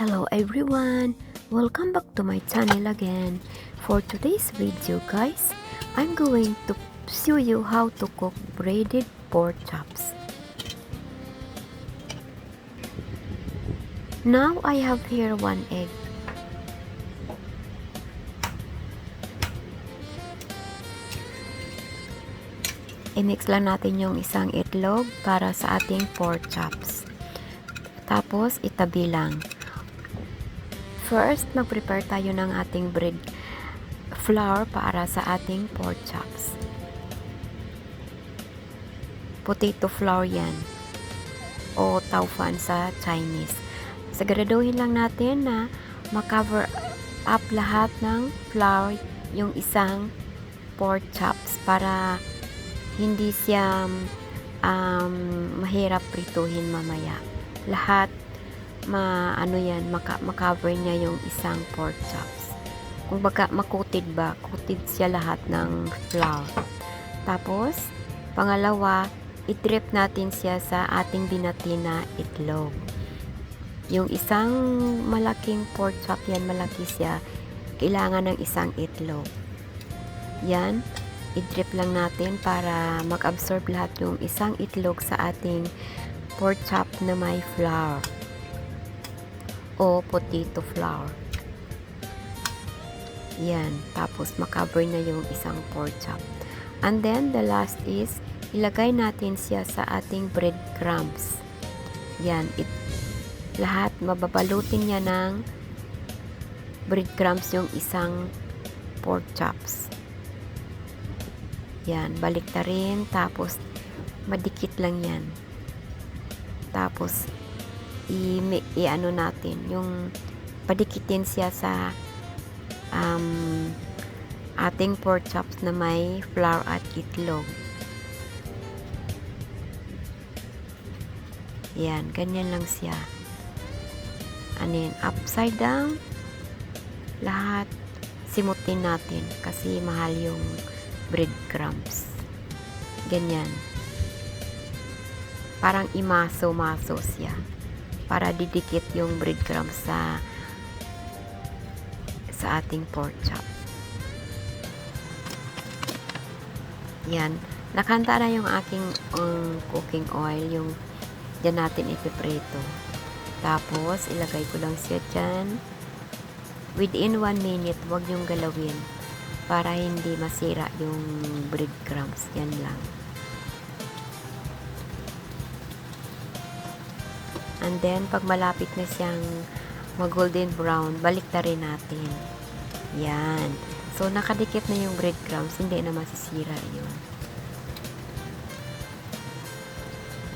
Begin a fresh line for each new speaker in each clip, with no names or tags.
Hello everyone, welcome back to my channel again. For today's video guys, I'm going to show you how to cook breaded pork chops. Now I have here 1 egg. I-mix lang natin yung isang itlog para sa ating pork chops. Tapos itabi lang. First, mag-prepare tayo ng ating bread flour para sa ating pork chops. Potato flour yan. O taufan sa Chinese. Siguraduhin lang natin na ma-cover up lahat ng flour yung isang pork chops para hindi siya mahirap prituhin mamaya. Lahat ma-cover niya yung isang pork chops. Kung baga makutid ba, coated siya lahat ng flour. Tapos, pangalawa, i-drip natin siya sa ating binati na itlog. Yung isang malaking pork chop yan, malaki siya, kailangan ng isang itlog. Yan, i-drip lang natin para mag-absorb lahat yung isang itlog sa ating pork chop na may flour o potato flour. Yan. Tapos, makover na yung isang pork chop. And then, the last is, ilagay natin siya sa ating breadcrumbs. Yan. Lahat, mababalutin niya ng breadcrumbs yung isang pork chops. Yan. Baliktarin. Tapos, madikit lang yan. Tapos, i-ano natin, yung padikitin siya sa ating pork chops na may flour at itlog. Yan, ganyan lang siya. Anin, upside down, lahat simutin natin kasi mahal yung breadcrumbs. Ganyan. Parang imaso-maso siya para didikit yung breadcrumbs sa ating pork chop. Yan. Nakanta na yung aking cooking oil, yung dyan natin ipiprito. Tapos, ilagay ko lang siya dyan. Within 1 minute, huwag yung galawin para hindi masira yung breadcrumbs. Yan lang. And then, pag malapit na siyang mag-golden brown, balik na rin natin. Yan. So, nakadikit na yung breadcrumbs. Hindi na masisira yun.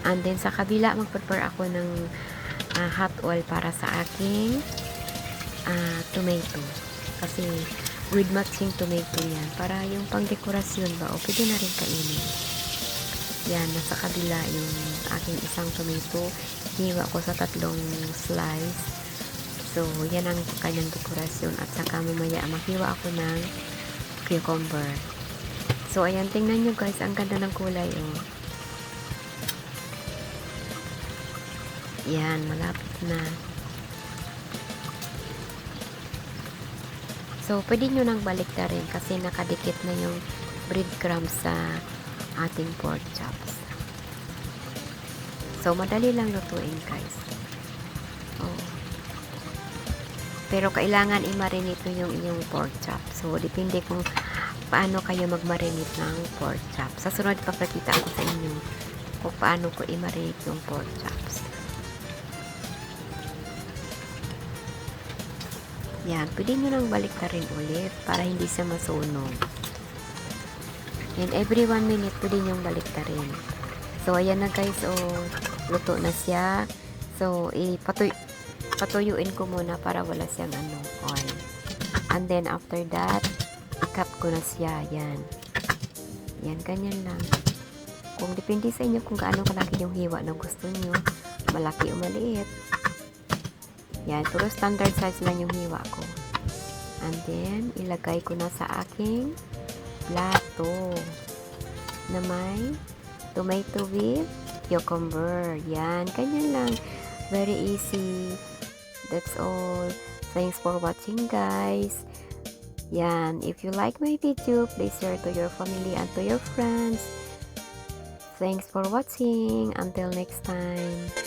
And then, sa kabila, mag-prepare ako ng hot oil para sa aking tomato. Kasi, with matching tomato yan. Para yung pang-dekorasyon ba, o pwede na rin kainin. Yan, nasa kabila yung aking isang tomato. Hiwa ko sa 3 slice. So, yan ang kanyang dekorasyon. At saka mamaya, maghiwa ako ng cucumber. So, ayan, tingnan nyo guys. Ang ganda ng kulay, oh. Yan, malapit na. So, pwede nyo nang balik na rin kasi nakadikit na yung breadcrumbs sa ating pork chops. So, madali lang lutuin guys. Oh. Pero kailangan i-marinate yung inyong pork chop. So, depende kung paano kayo mag-marinate ng pork chop. Sa sunod, papakita ako sa inyo kung paano ko i-marinate yung pork chops. Yan, pwede nyo nang balik na rin ulit para hindi siya masunog. And every 1 minute, pwede nyo balik na rin. So, ayan na guys, oh, luto na siya. So, patuyuin ko muna para wala siyang oil. And then, after that, i-cut ko na siya. Yan. Yan, ganyan lang. Kung depende sa inyo kung gaano kalaki yung hiwa na gusto nyo. Malaki o maliit. Yan, puro standard size lang yung hiwa ko. And then, ilagay ko na sa aking plato na may tomato with cucumber. Yan, ganyan lang. Very easy. that's all. Thanks for watching, guys. Yan, if you like my video, please share to your family and to your friends. Thanks for watching. Until next time.